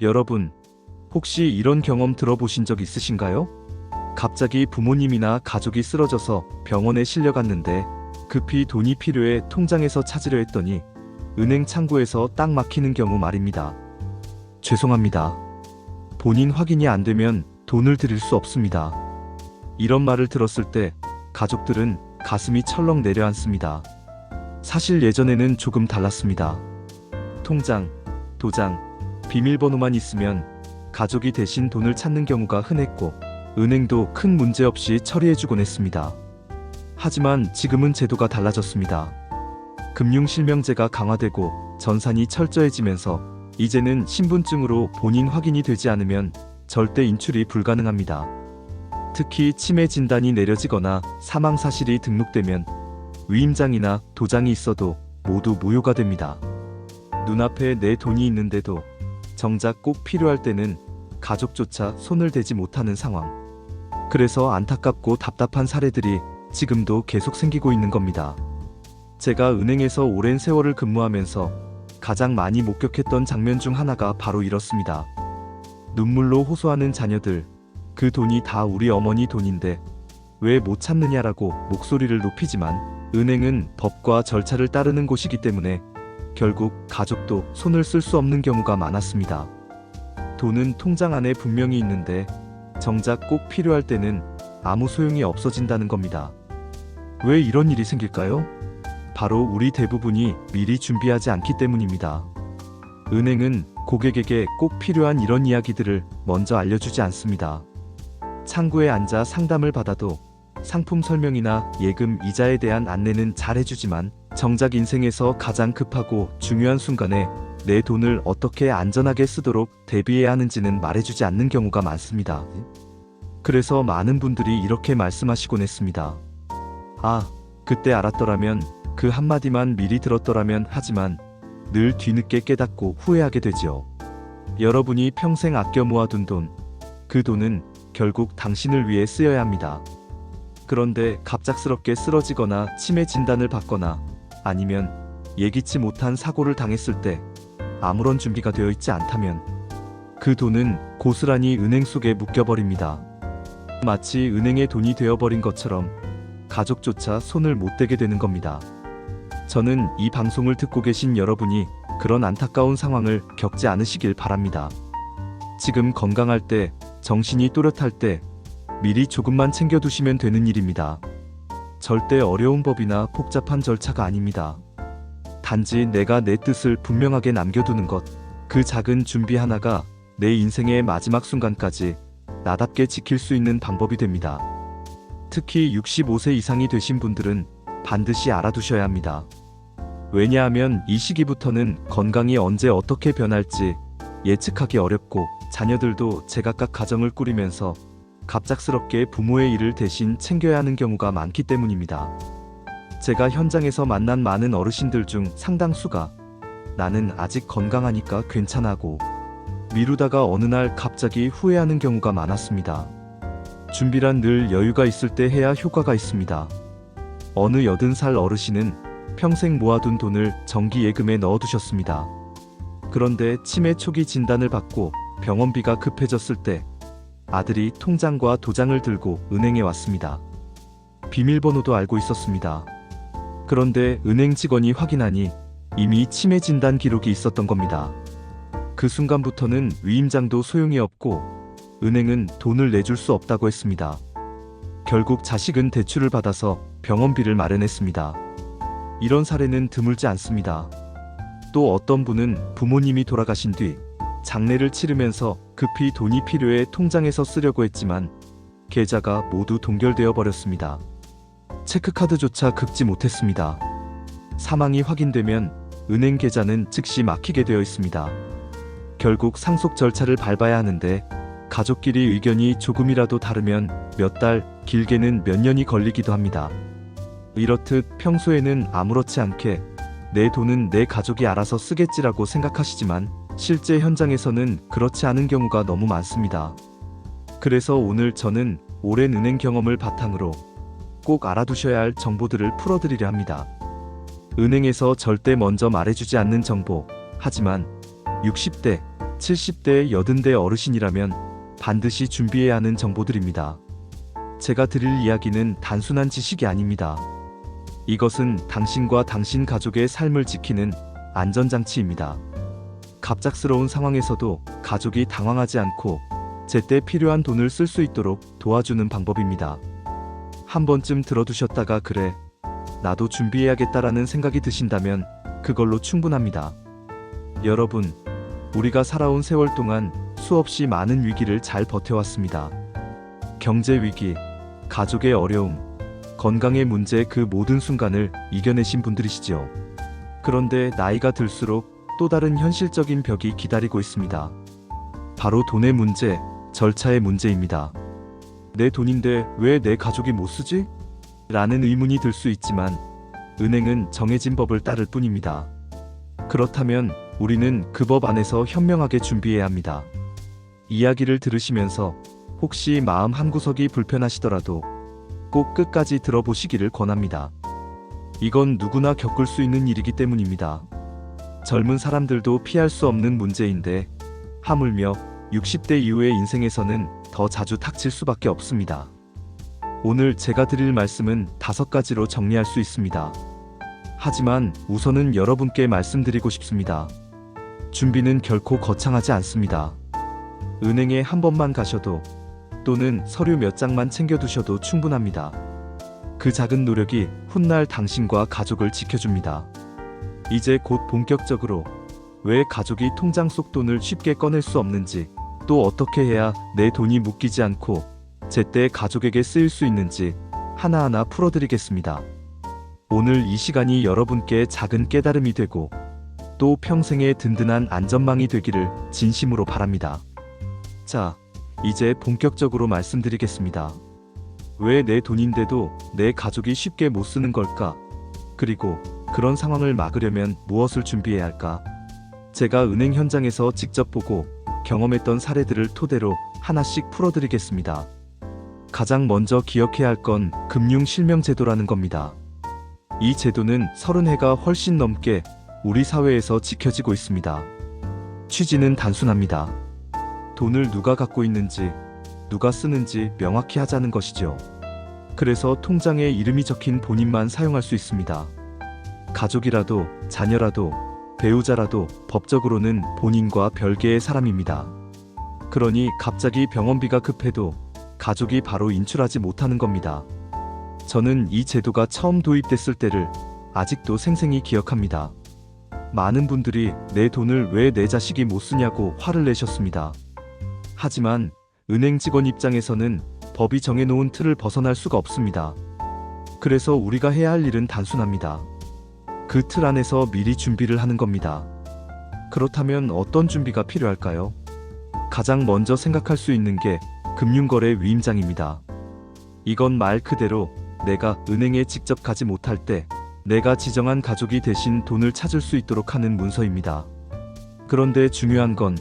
여러분, 혹시 이런 경험 들어보신 적 있으신가요? 갑자기 부모님이나 가족이 쓰러져서 병원에 실려갔는데 급히 돈이 필요해 통장에서 찾으려 했더니 은행 창구에서 딱 막히는 경우 말입니다. 죄송합니다. 본인 확인이 안 되면 돈을 드릴 수 없습니다. 이런 말을 들었을 때 가족들은 가슴이 철렁 내려앉습니다. 사실 예전에는 조금 달랐습니다. 통장, 도장, 비밀번호만 있으면 가족이 대신 돈을 찾는 경우가 흔했고 은행도 큰 문제 없이 처리해주곤 했습니다. 하지만 지금은 제도가 달라졌습니다. 금융실명제가 강화되고 전산이 철저해지면서 이제는 신분증으로 본인 확인이 되지 않으면 절대 인출이 불가능합니다. 특히 치매 진단이 내려지거나 사망 사실이 등록되면 위임장이나 도장이 있어도 모두 무효가 됩니다. 눈앞에 내 돈이 있는데도 정작 꼭 필요할 때는 가족조차 손을 대지 못하는 상황. 그래서 안타깝고 답답한 사례들이 지금도 계속 생기고 있는 겁니다. 제가 은행에서 오랜 세월을 근무하면서 가장 많이 목격했던 장면 중 하나가 바로 이렇습니다. 눈물로 호소하는 자녀들, 그 돈이 다 우리 어머니 돈인데 왜 못 참느냐라고 목소리를 높이지만 은행은 법과 절차를 따르는 곳이기 때문에 결국 가족도 손을 쓸 수 없는 경우가 많았습니다. 돈은 통장 안에 분명히 있는데 정작 꼭 필요할 때는 아무 소용이 없어진다는 겁니다. 왜 이런 일이 생길까요? 바로 우리 대부분이 미리 준비하지 않기 때문입니다. 은행은 고객에게 꼭 필요한 이런 이야기들을 먼저 알려주지 않습니다. 창구에 앉아 상담을 받아도 상품 설명이나 예금 이자에 대한 안내는 잘 해주지만 정작 인생에서 가장 급하고 중요한 순간에 내 돈을 어떻게 안전하게 쓰도록 대비해야 하는지는 말해주지 않는 경우가 많습니다. 그래서 많은 분들이 이렇게 말씀하시곤 했습니다. 아, 그때 알았더라면, 그 한마디만 미리 들었더라면 하지만 늘 뒤늦게 깨닫고 후회하게 되지요. 여러분이 평생 아껴 모아둔 돈, 그 돈은 결국 당신을 위해 쓰여야 합니다. 그런데 갑작스럽게 쓰러지거나 치매 진단을 받거나 아니면 예기치 못한 사고를 당했을 때 아무런 준비가 되어 있지 않다면 그 돈은 고스란히 은행 속에 묶여버립니다. 마치 은행의 돈이 되어버린 것처럼 가족조차 손을 못 대게 되는 겁니다. 저는 이 방송을 듣고 계신 여러분이 그런 안타까운 상황을 겪지 않으시길 바랍니다. 지금 건강할 때, 정신이 또렷할 때 미리 조금만 챙겨두시면 되는 일입니다. 절대 어려운 법이나 복잡한 절차가 아닙니다. 단지 내가 내 뜻을 분명하게 남겨두는 것, 그 작은 준비 하나가 내 인생의 마지막 순간까지 나답게 지킬 수 있는 방법이 됩니다. 특히 65세 이상이 되신 분들은 반드시 알아두셔야 합니다. 왜냐하면 이 시기부터는 건강이 언제 어떻게 변할지 예측하기 어렵고 자녀들도 제각각 가정을 꾸리면서 갑작스럽게 부모의 일을 대신 챙겨야 하는 경우가 많기 때문입니다. 제가 현장에서 만난 많은 어르신들 중 상당수가 나는 아직 건강하니까 괜찮아고 미루다가 어느 날 갑자기 후회하는 경우가 많았습니다. 준비란 늘 여유가 있을 때 해야 효과가 있습니다. 어느 80살 어르신은 평생 모아둔 돈을 정기예금에 넣어두셨습니다. 그런데 치매 초기 진단을 받고 병원비가 급해졌을 때 아들이 통장과 도장을 들고 은행에 왔습니다. 비밀번호도 알고 있었습니다. 그런데 은행 직원이 확인하니 이미 치매 진단 기록이 있었던 겁니다. 그 순간부터는 위임장도 소용이 없고 은행은 돈을 내줄 수 없다고 했습니다. 결국 자식은 대출을 받아서 병원비를 마련했습니다. 이런 사례는 드물지 않습니다. 또 어떤 분은 부모님이 돌아가신 뒤 장례를 치르면서 급히 돈이 필요해 통장에서 쓰려고 했지만 계좌가 모두 동결되어 버렸습니다. 체크카드조차 긁지 못했습니다. 사망이 확인되면 은행 계좌는 즉시 막히게 되어 있습니다. 결국 상속 절차를 밟아야 하는데 가족끼리 의견이 조금이라도 다르면 몇 달, 길게는 몇 년이 걸리기도 합니다. 이렇듯 평소에는 아무렇지 않게 내 돈은 내 가족이 알아서 쓰겠지라고 생각하시지만 실제 현장에서는 그렇지 않은 경우가 너무 많습니다. 그래서 오늘 저는 오랜 은행 경험을 바탕으로 꼭 알아두셔야 할 정보들을 풀어드리려 합니다. 은행에서 절대 먼저 말해주지 않는 정보, 하지만 60대, 70대, 80대 어르신이라면 반드시 준비해야 하는 정보들입니다. 제가 드릴 이야기는 단순한 지식이 아닙니다. 이것은 당신과 당신 가족의 삶을 지키는 안전장치입니다. 갑작스러운 상황에서도 가족이 당황하지 않고 제때 필요한 돈을 쓸 수 있도록 도와주는 방법입니다. 한 번쯤 들어두셨다가 그래, 나도 준비해야겠다라는 생각이 드신다면 그걸로 충분합니다. 여러분, 우리가 살아온 세월 동안 수없이 많은 위기를 잘 버텨왔습니다. 경제 위기, 가족의 어려움, 건강의 문제, 그 모든 순간을 이겨내신 분들이시죠. 그런데 나이가 들수록 또 다른 현실적인 벽이 기다리고 있습니다. 바로 돈의 문제, 절차의 문제입니다. 내 돈인데 왜 내 가족이 못 쓰지? 라는 의문이 들 수 있지만 은행은 정해진 법을 따를 뿐입니다. 그렇다면 우리는 그 법 안에서 현명하게 준비해야 합니다. 이야기를 들으시면서 혹시 마음 한구석이 불편하시더라도 꼭 끝까지 들어보시기를 권합니다. 이건 누구나 겪을 수 있는 일이기 때문입니다. 젊은 사람들도 피할 수 없는 문제인데 하물며 60대 이후의 인생에서는 더 자주 닥칠 수밖에 없습니다. 오늘 제가 드릴 말씀은 5가지로 정리할 수 있습니다. 하지만 우선은 여러분께 말씀드리고 싶습니다. 준비는 결코 거창하지 않습니다. 은행에 한 번만 가셔도 또는 서류 몇 장만 챙겨두셔도 충분합니다. 그 작은 노력이 훗날 당신과 가족을 지켜줍니다. 이제 곧 본격적으로 왜 가족이 통장 속 돈을 쉽게 꺼낼 수 없는지, 또 어떻게 해야 내 돈이 묶이지 않고 제때 가족에게 쓰일 수 있는지 하나하나 풀어드리겠습니다. 오늘 이 시간이 여러분께 작은 깨달음이 되고 또 평생의 든든한 안전망이 되기를 진심으로 바랍니다. 자, 이제 본격적으로 말씀드리겠습니다. 왜 내 돈인데도 내 가족이 쉽게 못 쓰는 걸까? 그리고 그런 상황을 막으려면 무엇을 준비해야 할까? 제가 은행 현장에서 직접 보고 경험했던 사례들을 토대로 하나씩 풀어드리겠습니다. 가장 먼저 기억해야 할 건 금융실명제도라는 겁니다. 이 제도는 30해가 훨씬 넘게 우리 사회에서 지켜지고 있습니다. 취지는 단순합니다. 돈을 누가 갖고 있는지, 누가 쓰는지 명확히 하자는 것이죠. 그래서 통장에 이름이 적힌 본인만 사용할 수 있습니다. 가족이라도, 자녀라도, 배우자라도 법적으로는 본인과 별개의 사람입니다. 그러니 갑자기 병원비가 급해도 가족이 바로 인출하지 못하는 겁니다. 저는 이 제도가 처음 도입됐을 때를 아직도 생생히 기억합니다. 많은 분들이 내 돈을 왜 내 자식이 못 쓰냐고 화를 내셨습니다. 하지만 은행 직원 입장에서는 법이 정해놓은 틀을 벗어날 수가 없습니다. 그래서 우리가 해야 할 일은 단순합니다. 그 틀 안에서 미리 준비를 하는 겁니다. 그렇다면 어떤 준비가 필요할까요? 가장 먼저 생각할 수 있는 게 금융거래 위임장입니다. 이건 말 그대로 내가 은행에 직접 가지 못할 때 내가 지정한 가족이 대신 돈을 찾을 수 있도록 하는 문서입니다. 그런데 중요한 건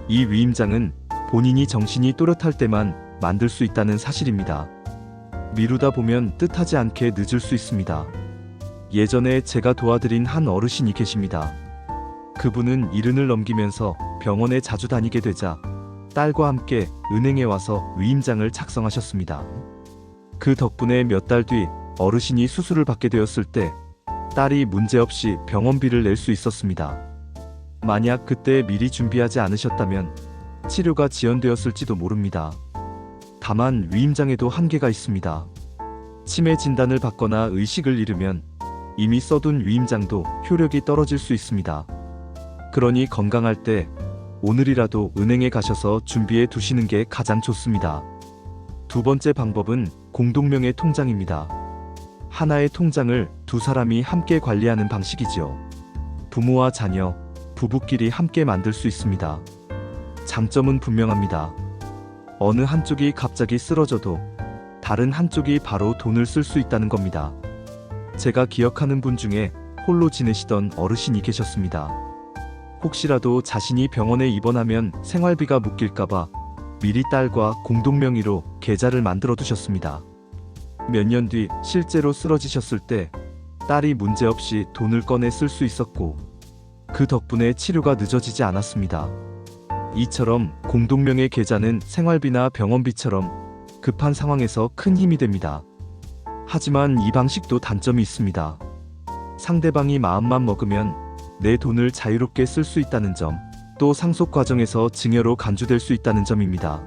이 위임장은 본인이 정신이 또렷할 때만 만들 수 있다는 사실입니다. 미루다 보면 뜻하지 않게 늦을 수 있습니다. 예전에 제가 도와드린 한 어르신이 계십니다. 그분은 이른을 넘기면서 병원에 자주 다니게 되자 딸과 함께 은행에 와서 위임장을 작성하셨습니다. 그 덕분에 몇 달 뒤 어르신이 수술을 받게 되었을 때 딸이 문제없이 병원비를 낼 수 있었습니다. 만약 그때 미리 준비하지 않으셨다면 치료가 지연되었을지도 모릅니다. 다만 위임장에도 한계가 있습니다. 치매 진단을 받거나 의식을 잃으면 이미 써둔 위임장도 효력이 떨어질 수 있습니다. 그러니 건강할 때 오늘이라도 은행에 가셔서 준비해 두시는 게 가장 좋습니다. 두 번째 방법은 공동명의 통장입니다. 하나의 통장을 두 사람이 함께 관리하는 방식이죠. 부모와 자녀, 부부끼리 함께 만들 수 있습니다. 장점은 분명합니다. 어느 한쪽이 갑자기 쓰러져도 다른 한쪽이 바로 돈을 쓸 수 있다는 겁니다. 제가 기억하는 분 중에 홀로 지내시던 어르신이 계셨습니다. 혹시라도 자신이 병원에 입원하면 생활비가 묶일까봐 미리 딸과 공동명의로 계좌를 만들어 두셨습니다. 몇 년 뒤 실제로 쓰러지셨을 때 딸이 문제없이 돈을 꺼내 쓸 수 있었고 그 덕분에 치료가 늦어지지 않았습니다. 이처럼 공동명의 계좌는 생활비나 병원비처럼 급한 상황에서 큰 힘이 됩니다. 하지만 이 방식도 단점이 있습니다. 상대방이 마음만 먹으면 내 돈을 자유롭게 쓸 수 있다는 점, 또 상속 과정에서 증여로 간주될 수 있다는 점입니다.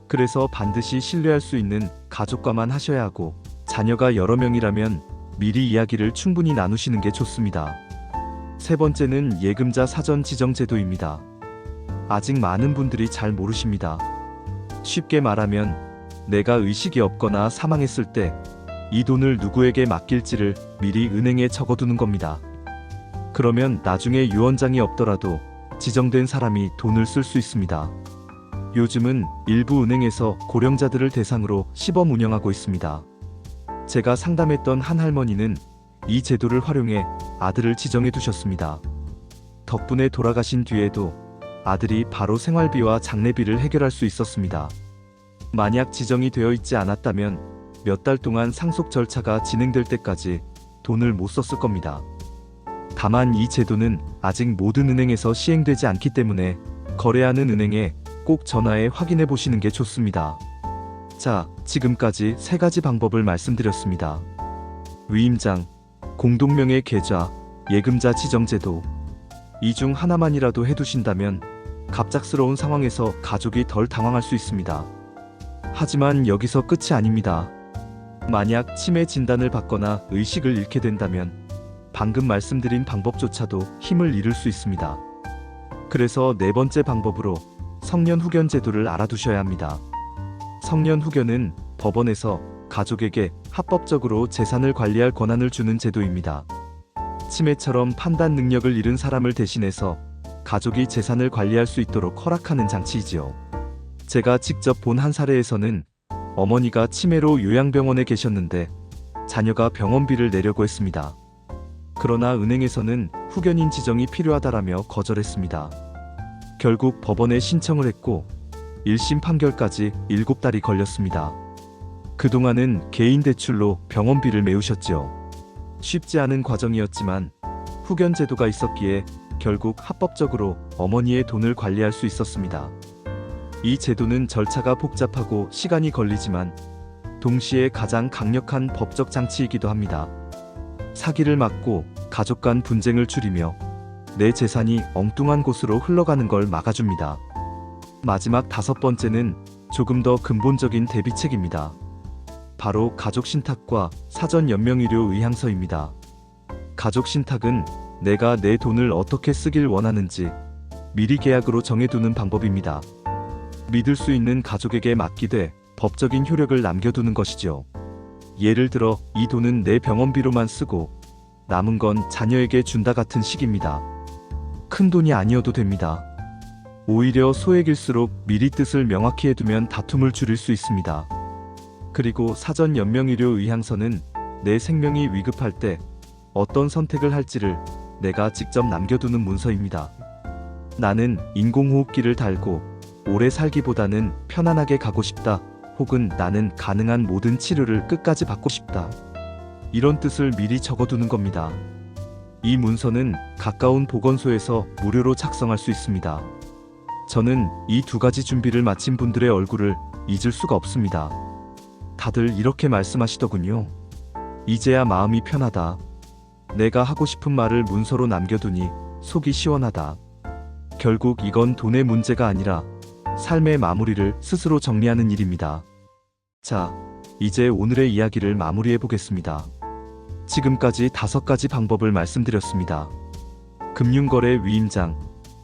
그래서 반드시 신뢰할 수 있는 가족과만 하셔야 하고, 자녀가 여러 명이라면 미리 이야기를 충분히 나누시는 게 좋습니다. 세 번째는 예금자 사전 지정 제도입니다. 아직 많은 분들이 잘 모르십니다. 쉽게 말하면 내가 의식이 없거나 사망했을 때 이 돈을 누구에게 맡길지를 미리 은행에 적어두는 겁니다. 그러면 나중에 유언장이 없더라도 지정된 사람이 돈을 쓸 수 있습니다. 요즘은 일부 은행에서 고령자들을 대상으로 시범 운영하고 있습니다. 제가 상담했던 한 할머니는 이 제도를 활용해 아들을 지정해 두셨습니다. 덕분에 돌아가신 뒤에도 아들이 바로 생활비와 장례비를 해결할 수 있었습니다. 만약 지정이 되어 있지 않았다면 몇 달 동안 상속 절차가 진행될 때까지 돈을 못 썼을 겁니다. 다만 이 제도는 아직 모든 은행에서 시행되지 않기 때문에 거래하는 은행에 꼭 전화해 확인해 보시는 게 좋습니다. 자, 지금까지 세 가지 방법을 말씀드렸습니다. 위임장, 공동명의 계좌, 예금자 지정제도. 이 중 하나만이라도 해두신다면 갑작스러운 상황에서 가족이 덜 당황할 수 있습니다. 하지만 여기서 끝이 아닙니다. 만약 치매 진단을 받거나 의식을 잃게 된다면 방금 말씀드린 방법조차도 힘을 잃을 수 있습니다. 그래서 네 번째 방법으로 성년 후견 제도를 알아두셔야 합니다. 성년 후견은 법원에서 가족에게 합법적으로 재산을 관리할 권한을 주는 제도입니다. 치매처럼 판단 능력을 잃은 사람을 대신해서 가족이 재산을 관리할 수 있도록 허락하는 장치이지요. 제가 직접 본 한 사례에서는 어머니가 치매로 요양병원에 계셨는데 자녀가 병원비를 내려고 했습니다. 그러나 은행에서는 후견인 지정이 필요하다라며 거절했습니다. 결국 법원에 신청을 했고 1심 판결까지 7달이 걸렸습니다. 그동안은 개인 대출로 병원비를 메우셨죠. 쉽지 않은 과정이었지만 후견 제도가 있었기에 결국 합법적으로 어머니의 돈을 관리할 수 있었습니다. 이 제도는 절차가 복잡하고 시간이 걸리지만 동시에 가장 강력한 법적 장치이기도 합니다. 사기를 막고 가족 간 분쟁을 줄이며 내 재산이 엉뚱한 곳으로 흘러가는 걸 막아줍니다. 마지막 다섯 번째는 조금 더 근본적인 대비책입니다. 바로 가족신탁과 사전연명의료 의향서입니다. 가족신탁은 내가 내 돈을 어떻게 쓰길 원하는지 미리 계약으로 정해두는 방법입니다. 믿을 수 있는 가족에게 맡기되 법적인 효력을 남겨두는 것이죠. 예를 들어 이 돈은 내 병원비로만 쓰고 남은 건 자녀에게 준다 같은 식입니다. 큰 돈이 아니어도 됩니다. 오히려 소액일수록 미리 뜻을 명확히 해두면 다툼을 줄일 수 있습니다. 그리고 사전연명의료 의향서는 내 생명이 위급할 때 어떤 선택을 할지를 내가 직접 남겨두는 문서입니다. 나는 인공호흡기를 달고 오래 살기보다는 편안하게 가고 싶다. 혹은 나는 가능한 모든 치료를 끝까지 받고 싶다. 이런 뜻을 미리 적어두는 겁니다. 이 문서는 가까운 보건소에서 무료로 작성할 수 있습니다. 저는 이 두 가지 준비를 마친 분들의 얼굴을 잊을 수가 없습니다. 다들 이렇게 말씀하시더군요. 이제야 마음이 편하다. 내가 하고 싶은 말을 문서로 남겨두니 속이 시원하다. 결국 이건 돈의 문제가 아니라 삶의 마무리를 스스로 정리하는 일입니다. 자, 이제 오늘의 이야기를 마무리해 보겠습니다. 지금까지 5가지 방법을 말씀드렸습니다. 금융거래 위임장,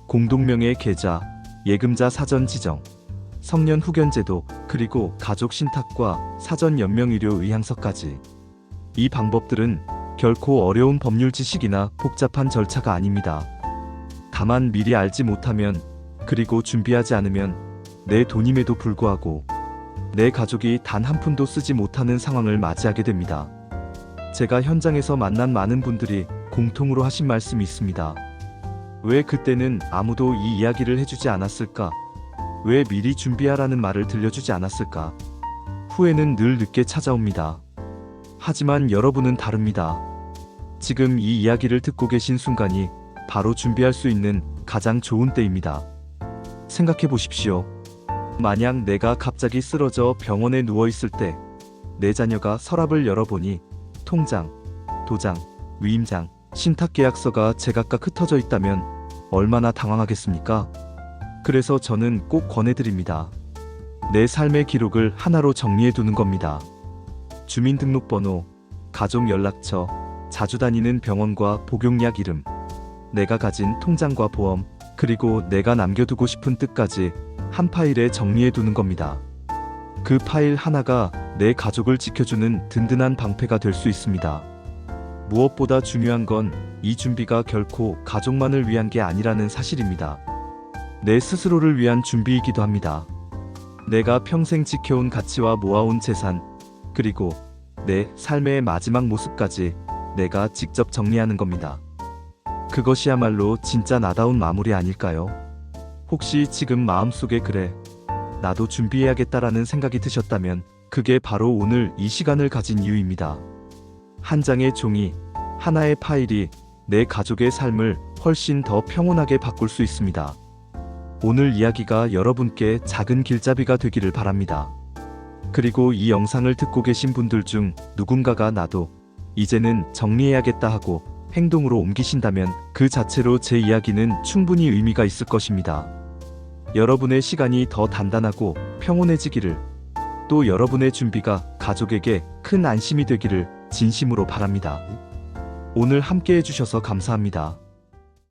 공동명의 계좌, 예금자 사전 지정, 성년 후견제도, 그리고 가족 신탁과 사전 연명의료 의향서까지. 이 방법들은 결코 어려운 법률 지식이나 복잡한 절차가 아닙니다. 다만 미리 알지 못하면, 그리고 준비하지 않으면 내 돈임에도 불구하고 내 가족이 단 한 푼도 쓰지 못하는 상황을 맞이하게 됩니다. 제가 현장에서 만난 많은 분들이 공통으로 하신 말씀이 있습니다. 왜 그때는 아무도 이 이야기를 해주지 않았을까? 왜 미리 준비하라는 말을 들려주지 않았을까? 후회는 늘 늦게 찾아옵니다. 하지만 여러분은 다릅니다. 지금 이 이야기를 듣고 계신 순간이 바로 준비할 수 있는 가장 좋은 때입니다. 생각해 보십시오. 만약 내가 갑자기 쓰러져 병원에 누워 있을 때 내 자녀가 서랍을 열어보니 통장, 도장, 위임장, 신탁계약서가 제각각 흩어져 있다면 얼마나 당황하겠습니까? 그래서 저는 꼭 권해드립니다. 내 삶의 기록을 하나로 정리해 두는 겁니다. 주민등록번호, 가족연락처, 자주 다니는 병원과 복용약 이름, 내가 가진 통장과 보험, 그리고 내가 남겨두고 싶은 뜻까지 한 파일에 정리해 두는 겁니다. 그 파일 하나가 내 가족을 지켜주는 든든한 방패가 될 수 있습니다. 무엇보다 중요한 건 이 준비가 결코 가족만을 위한 게 아니라는 사실입니다. 내 스스로를 위한 준비이기도 합니다. 내가 평생 지켜온 가치와 모아온 재산, 그리고 내 삶의 마지막 모습까지 내가 직접 정리하는 겁니다. 그것이야말로 진짜 나다운 마무리 아닐까요? 혹시 지금 마음속에 그래, 나도 준비해야겠다라는 생각이 드셨다면 그게 바로 오늘 이 시간을 가진 이유입니다. 한 장의 종이, 하나의 파일이 내 가족의 삶을 훨씬 더 평온하게 바꿀 수 있습니다. 오늘 이야기가 여러분께 작은 길잡이가 되기를 바랍니다. 그리고 이 영상을 듣고 계신 분들 중 누군가가 나도 이제는 정리해야겠다 하고 행동으로 옮기신다면 그 자체로 제 이야기는 충분히 의미가 있을 것입니다. 여러분의 시간이 더 단단하고 평온해지기를, 또 여러분의 준비가 가족에게 큰 안심이 되기를 진심으로 바랍니다. 오늘 함께 해주셔서 감사합니다.